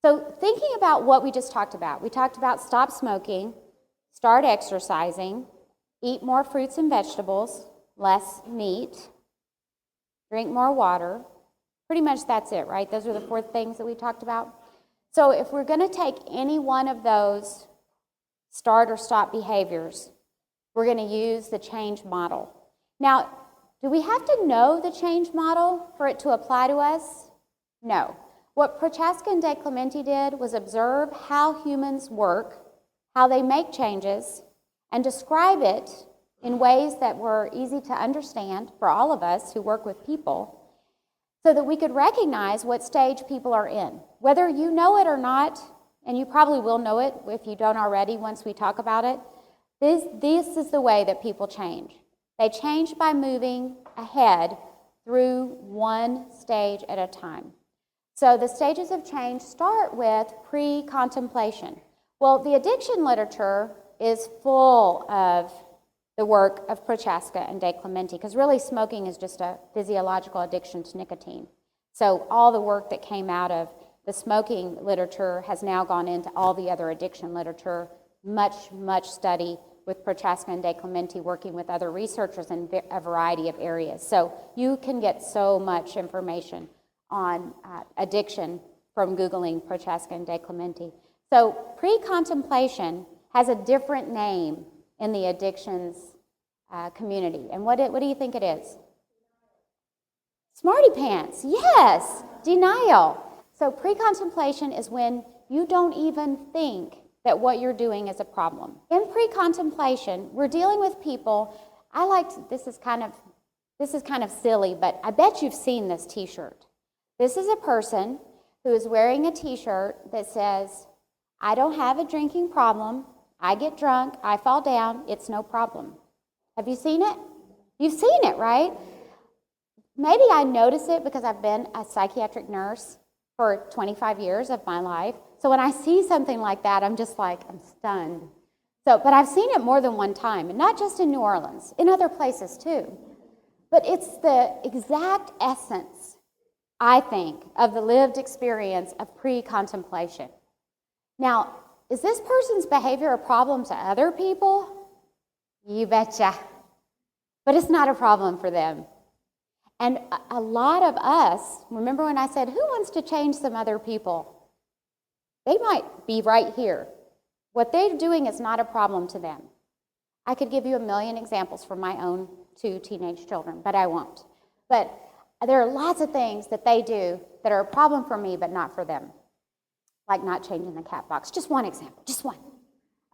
So thinking about what we just talked about, we talked about stop smoking, start exercising, eat more fruits and vegetables, less meat, drink more water. Pretty much that's it, right? Those are the 4 things that we talked about. So if we're going to take any one of those start or stop behaviors, we're going to use the change model. Now, do we have to know the change model for it to apply to us? No. What Prochaska and De Clementi did was observe how humans work, how they make changes, and describe it in ways that were easy to understand for all of us who work with people, so that we could recognize what stage people are in. Whether you know it or not, and you probably will know it if you don't already once we talk about it, this is the way that people change. They change by moving ahead through one stage at a time. So the stages of change start with pre-contemplation. Well, the addiction literature is full of the work of Prochaska and De Clementi, because really smoking is just a physiological addiction to nicotine. So all the work that came out of the smoking literature has now gone into all the other addiction literature, much study with Prochaska and De Clementi working with other researchers in a variety of areas. So you can get so much information on addiction from Googling Prochaska and De Clementi. So pre-contemplation has a different name in the addictions community. And what do you think it is? Smarty pants, yes, denial. So pre-contemplation is when you don't even think that what you're doing is a problem. In pre-contemplation, we're dealing with people, this is kind of silly, but I bet you've seen this t-shirt. This is a person who is wearing a t-shirt that says, I don't have a drinking problem, I get drunk, I fall down, it's no problem. Have you seen it? You've seen it, right? Maybe I notice it because I've been a psychiatric nurse for 25 years of my life. So when I see something like that, I'm just like, I'm stunned. But I've seen it more than one time, and not just in New Orleans, in other places too. But it's the exact essence, I think, of the lived experience of pre-contemplation. Now, is this person's behavior a problem to other people? You betcha. But it's not a problem for them. And a lot of us, remember when I said, who wants to change some other people? They might be right here. What they're doing is not a problem to them. I could give you a million examples from my own 2 teenage children, but I won't. But there are lots of things that they do that are a problem for me, but not for them. Like not changing the cat box. Just one example, just one.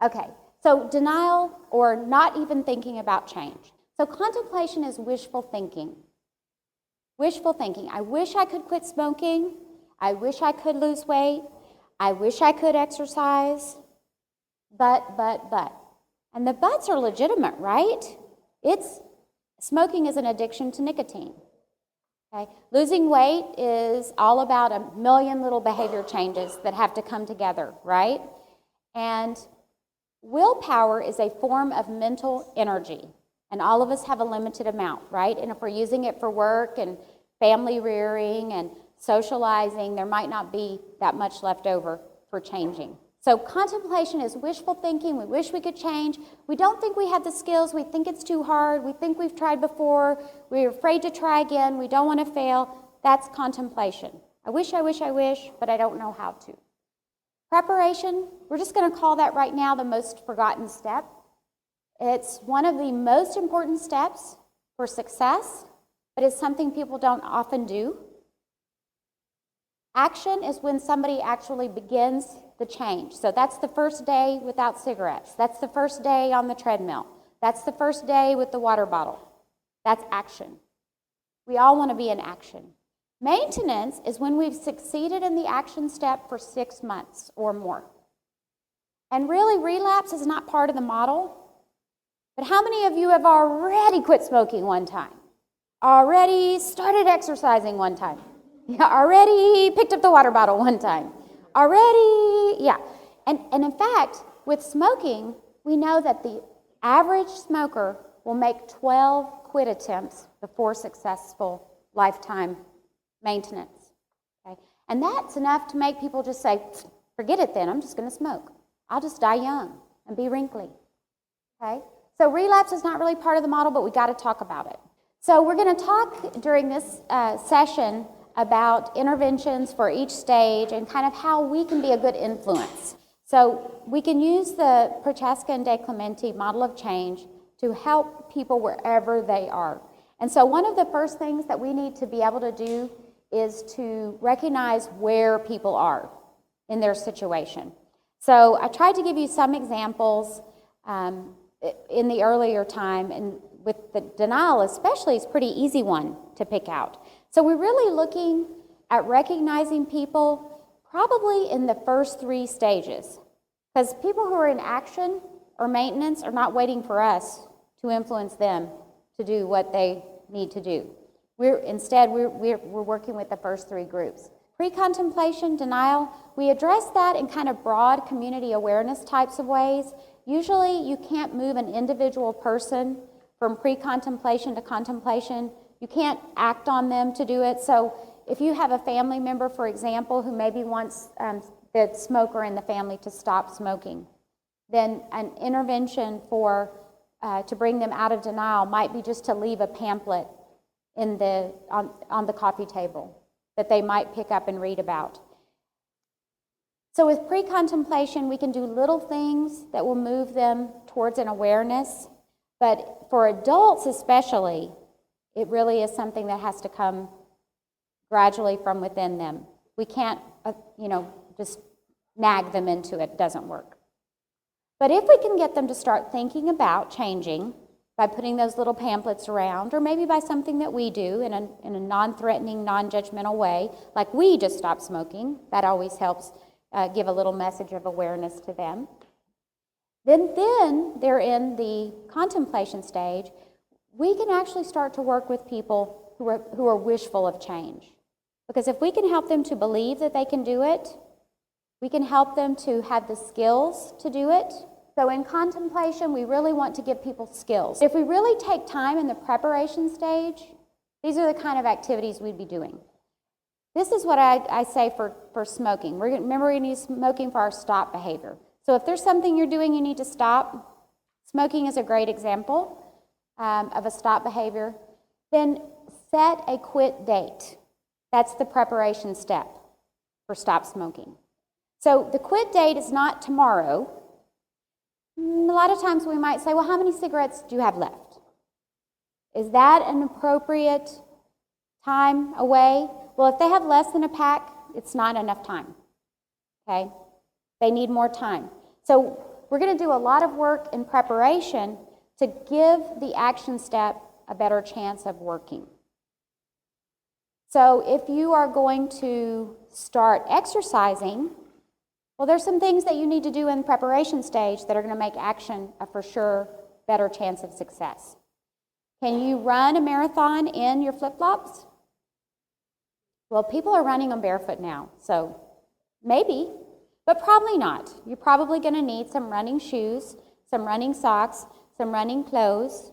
Okay, so denial or not even thinking about change. So contemplation is wishful thinking. Wishful thinking. I wish I could quit smoking. I wish I could lose weight. I wish I could exercise. But. And the buts are legitimate, right? Smoking is an addiction to nicotine. Okay? Losing weight is all about a million little behavior changes that have to come together, right? And willpower is a form of mental energy. And all of us have a limited amount, right? And if we're using it for work and family rearing and socializing, there might not be that much left over for changing. So contemplation is wishful thinking. We wish we could change. We don't think we have the skills. We think it's too hard. We think we've tried before. We're afraid to try again. We don't want to fail. That's contemplation. I wish, but I don't know how to. Preparation, we're just going to call that right now the most forgotten step. It's one of the most important steps for success, but it's something people don't often do. Action is when somebody actually begins the change. So that's the first day without cigarettes. That's the first day on the treadmill. That's the first day with the water bottle. That's action. We all want to be in action. Maintenance is when we've succeeded in the action step for 6 months or more. And really, relapse is not part of the model. But how many of you have already quit smoking one time? Already started exercising one time? Already picked up the water bottle one time? Already, yeah. And in fact, with smoking, we know that the average smoker will make 12 quit attempts before successful lifetime maintenance. Okay? And that's enough to make people just say, forget it then, I'm just going to smoke. I'll just die young and be wrinkly. Okay? So relapse is not really part of the model, but we got to talk about it. So we're going to talk during this session about interventions for each stage and kind of how we can be a good influence. So we can use the Prochaska and De Clementi model of change to help people wherever they are. And so one of the first things that we need to be able to do is to recognize where people are in their situation. So I tried to give you some examples in the earlier time, and with the denial especially, it's a pretty easy one to pick out. So we're really looking at recognizing people probably in the first 3 stages, because people who are in action or maintenance are not waiting for us to influence them to do what they need to do. We're working with the first 3 groups. Pre-contemplation, denial, we address that in kind of broad community awareness types of ways. Usually you can't move an individual person from pre-contemplation to contemplation. You can't act on them to do it. So if you have a family member, for example, who maybe wants the smoker in the family to stop smoking, then an intervention to bring them out of denial might be just to leave a pamphlet on the coffee table that they might pick up and read about. So with pre-contemplation, we can do little things that will move them towards an awareness, but for adults especially, it really is something that has to come gradually from within them. We can't, just nag them into it. It doesn't work. But if we can get them to start thinking about changing by putting those little pamphlets around, or maybe by something that we do in a non-threatening, non-judgmental way, like we just stopped smoking, that always helps give a little message of awareness to them. Then they're in the contemplation stage. We can actually start to work with people who are wishful of change. Because if we can help them to believe that they can do it, we can help them to have the skills to do it. So in contemplation, we really want to give people skills. If we really take time in the preparation stage, these are the kind of activities we'd be doing. This is what I say for smoking. Remember, we're going to use smoking for our stop behavior. So if there's something you're doing you need to stop, smoking is a great example of a stop behavior. Then set a quit date. That's the preparation step for stop smoking. So the quit date is not tomorrow. A lot of times we might say, well, how many cigarettes do you have left? Is that an appropriate time away? Well, if they have less than a pack, it's not enough time, okay? They need more time. So we're going to do a lot of work in preparation to give the action step a better chance of working. So if you are going to start exercising, well, there's some things that you need to do in the preparation stage that are going to make action a for sure better chance of success. Can you run a marathon in your flip-flops? Well, people are running them barefoot now, so maybe, but probably not. You're probably going to need some running shoes, some running socks, some running clothes.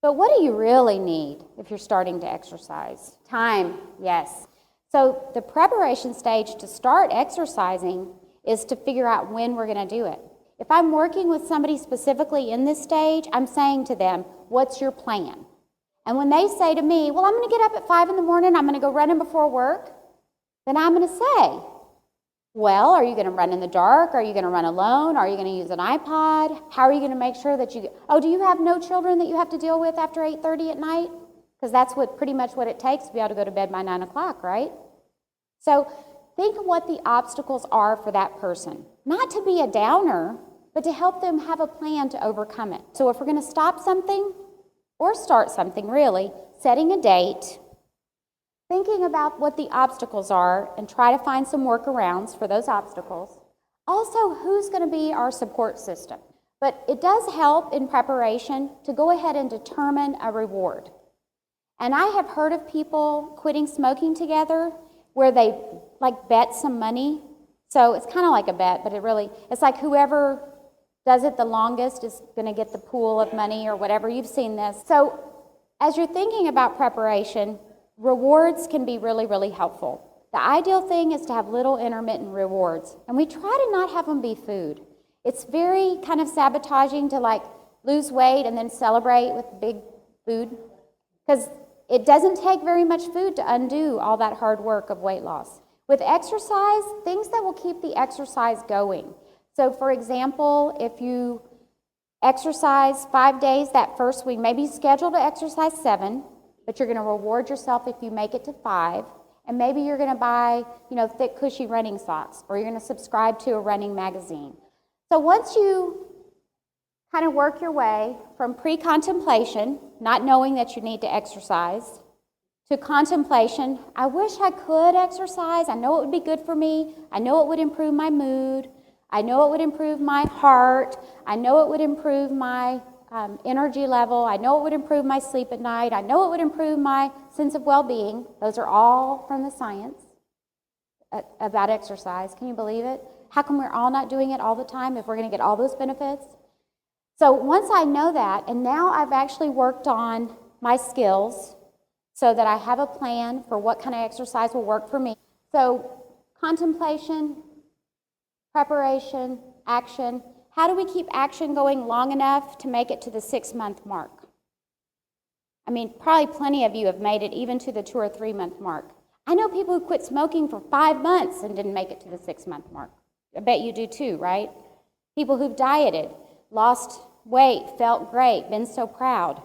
But what do you really need if you're starting to exercise? Time, yes. So the preparation stage to start exercising is to figure out when we're going to do it. If I'm working with somebody specifically in this stage, I'm saying to them, what's your plan? And when they say to me, well, I'm going to get up at 5 in the morning, I'm going to go running before work, then I'm going to say, well, are you going to run in the dark? Are you going to run alone? Are you going to use an iPod? How are you going to make sure that do you have no children that you have to deal with after 8:30 at night? Because that's pretty much what it takes to be able to go to bed by 9 o'clock, right? So think of what the obstacles are for that person. Not to be a downer, but to help them have a plan to overcome it. So if we're going to stop something, or start something really, setting a date, thinking about what the obstacles are and try to find some workarounds for those obstacles. Also, who's going to be our support system? But it does help in preparation to go ahead and determine a reward. And I have heard of people quitting smoking together where they bet some money. So it's kind of like a bet, but it's like whoever does it the longest is going to get the pool of money or whatever. You've seen this. So as you're thinking about preparation, rewards can be really, really helpful. The ideal thing is to have little intermittent rewards, and we try to not have them be food. It's very kind of sabotaging to like lose weight and then celebrate with big food, because it doesn't take very much food to undo all that hard work of weight loss. With exercise, things that will keep the exercise going. So for example, if you exercise 5 days that first week, maybe schedule to exercise 7, but you're going to reward yourself if you make it to 5. And maybe you're going to buy, thick, cushy running socks, or you're going to subscribe to a running magazine. So once you kind of work your way from pre-contemplation, not knowing that you need to exercise, to contemplation, I wish I could exercise. I know it would be good for me. I know it would improve my mood. I know it would improve my heart. I know it would improve my energy level. I know it would improve my sleep at night. I know it would improve my sense of well-being. Those are all from the science about exercise. Can you believe it? How come we're all not doing it all the time if we're going to get all those benefits? So once I know that, and now I've actually worked on my skills so that I have a plan for what kind of exercise will work for me. So contemplation, preparation, action. How do we keep action going long enough to make it to the 6-month mark? I mean, probably plenty of you have made it even to the 2 or 3 month mark. I know people who quit smoking for 5 months and didn't make it to the 6-month mark. I bet you do too, right? People who've dieted, lost weight, felt great, been so proud.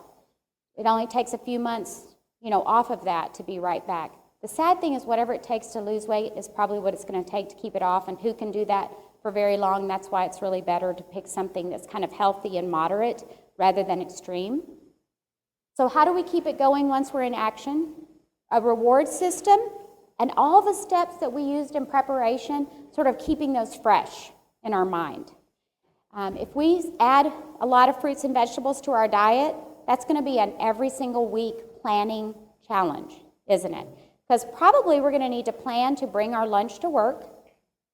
It only takes a few months, off of that to be right back. The sad thing is whatever it takes to lose weight is probably what it's going to take to keep it off, and who can do that for very long? That's why it's really better to pick something that's kind of healthy and moderate rather than extreme. So how do we keep it going once we're in action? A reward system and all the steps that we used in preparation, sort of keeping those fresh in our mind. If we add a lot of fruits and vegetables to our diet, that's going to be an every single week planning challenge, isn't it? Because probably we're going to need to plan to bring our lunch to work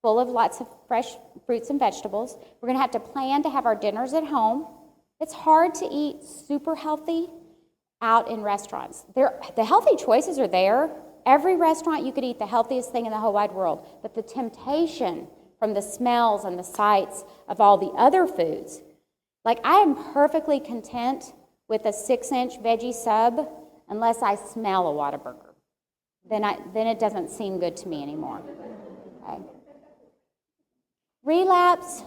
full of lots of fresh fruits and vegetables. We're going to have to plan to have our dinners at home. It's hard to eat super healthy out in restaurants. The healthy choices are there. Every restaurant you could eat the healthiest thing in the whole wide world, but the temptation from the smells and the sights of all the other foods. Like, I am perfectly content with a 6-inch veggie sub unless I smell a Whataburger. Then it doesn't seem good to me anymore. Okay. Relapse.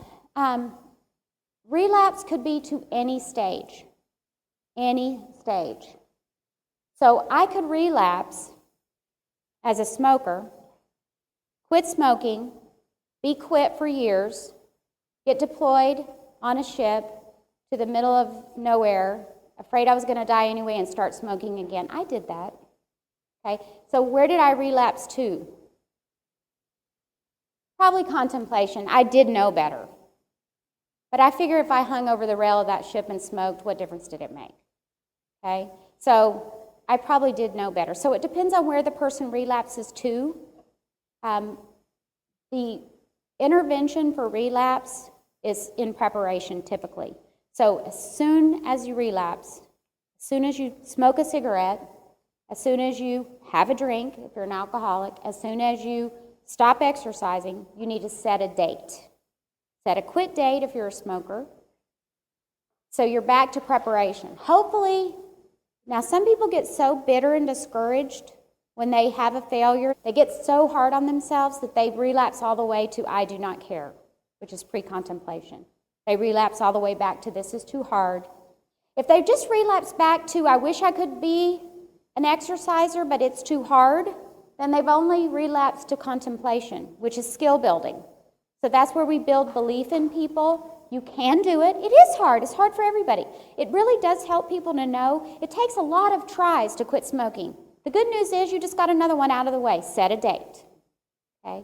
Relapse could be to any stage. Any stage. So I could relapse as a smoker, quit smoking, be quit for years, get deployed on a ship to the middle of nowhere, afraid I was going to die anyway, and start smoking again. I did that. Okay, so where did I relapse to? Probably contemplation. I did know better. But I figure if I hung over the rail of that ship and smoked, what difference did it make? Okay, so I probably did know better. So it depends on where the person relapses to. The intervention for relapse is in preparation typically. So as soon as you relapse, as soon as you smoke a cigarette, as soon as you have a drink, if you're an alcoholic, as soon as you stop exercising, you need to set a date. Set a quit date if you're a smoker. So you're back to preparation. Hopefully, now some people get so bitter and discouraged when they have a failure. They get so hard on themselves that they relapse all the way to I do not care, which is pre-contemplation. They relapse all the way back to this is too hard. If they just relapse back to I wish I could be an exerciser, but it's too hard, then they've only relapsed to contemplation, which is skill building. So that's where we build belief in people. You can do it. It is hard. It's hard for everybody. It really does help people to know it takes a lot of tries to quit smoking. The good news is you just got another one out of the way. Set a date. Okay?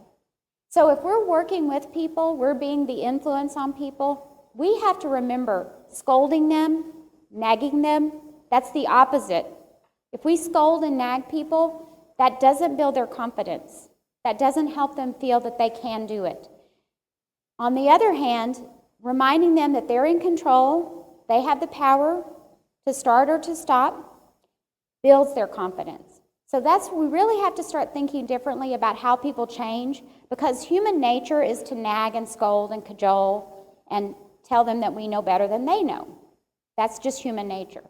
So if we're working with people, we're being the influence on people, we have to remember scolding them, nagging them, that's the opposite. If we scold and nag people, that doesn't build their confidence. That doesn't help them feel that they can do it. On the other hand, reminding them that they're in control, they have the power to start or to stop, builds their confidence. So we really have to start thinking differently about how people change, because human nature is to nag and scold and cajole and tell them that we know better than they know. That's just human nature.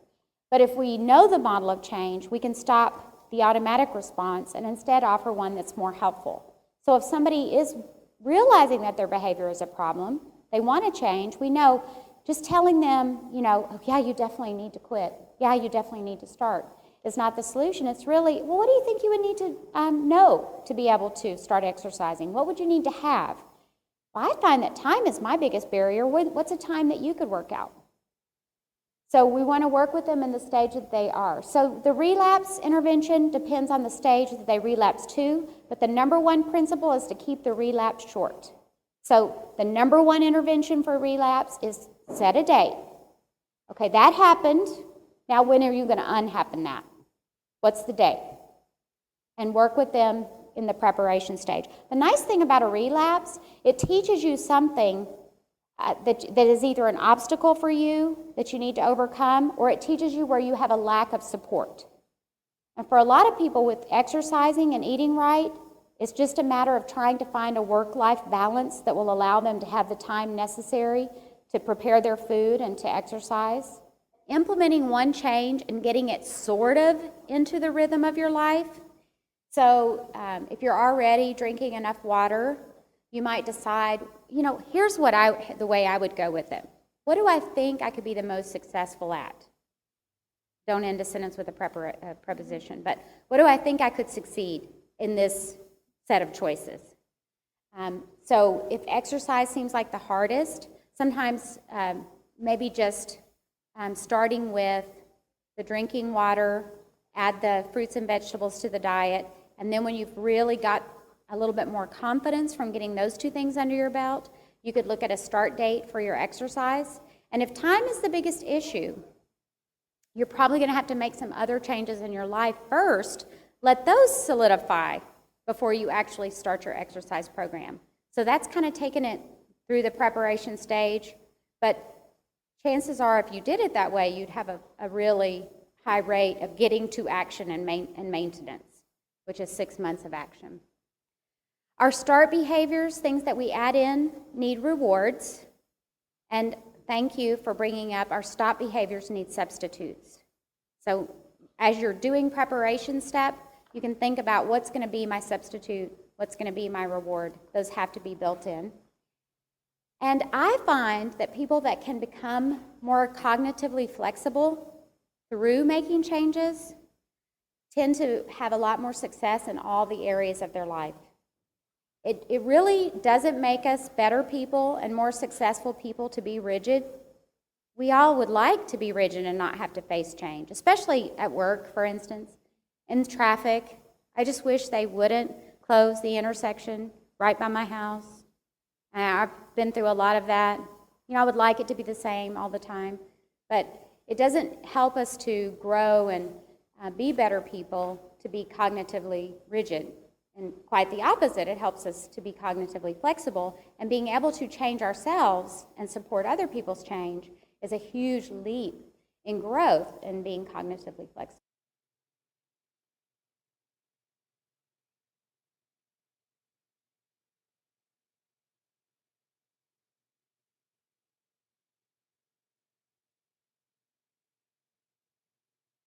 But if we know the model of change, we can stop the automatic response and instead offer one that's more helpful. So if somebody is realizing that their behavior is a problem, they want to change, we know just telling them, oh, yeah, you definitely need to quit. Yeah, you definitely need to start is not the solution. It's really, well, what do you think you would need to know to be able to start exercising? What would you need to have? Well, I find that time is my biggest barrier. What's a time that you could work out? So we want to work with them in the stage that they are. So the relapse intervention depends on the stage that they relapse to, but the number one principle is to keep the relapse short. So the number one intervention for relapse is set a date. Okay, that happened. Now when are you going to unhappen that? What's the date? And work with them in the preparation stage. The nice thing about a relapse, it teaches you something that is either an obstacle for you that you need to overcome, or it teaches you where you have a lack of support. And for a lot of people with exercising and eating right, it's just a matter of trying to find a work-life balance that will allow them to have the time necessary to prepare their food and to exercise. Implementing one change and getting it sort of into the rhythm of your life. So if you're already drinking enough water, you might decide, here's the way I would go with it. What do I think I could be the most successful at? Don't end a sentence with a preposition, but what do I think I could succeed in this set of choices? So if exercise seems like the hardest, sometimes maybe just starting with the drinking water, add the fruits and vegetables to the diet, and then when you've really got a little bit more confidence from getting those two things under your belt, you could look at a start date for your exercise. And if time is the biggest issue, you're probably going to have to make some other changes in your life first. Let those solidify before you actually start your exercise program. So that's kind of taking it through the preparation stage, but chances are if you did it that way, you'd have a really high rate of getting to action and maintenance, which is 6 months of action. Our start behaviors, things that we add in, need rewards. And thank you for bringing up our stop behaviors need substitutes. So as you're doing preparation step, you can think about what's going to be my substitute, what's going to be my reward. Those have to be built in. And I find that people that can become more cognitively flexible through making changes tend to have a lot more success in all the areas of their life. It really doesn't make us better people and more successful people to be rigid. We all would like to be rigid and not have to face change, especially at work, for instance. In traffic, I just wish they wouldn't close the intersection right by my house. I've been through a lot of that. I would like it to be the same all the time, but it doesn't help us to grow and be better people to be cognitively rigid. And quite the opposite, it helps us to be cognitively flexible, and being able to change ourselves and support other people's change is a huge leap in growth in being cognitively flexible.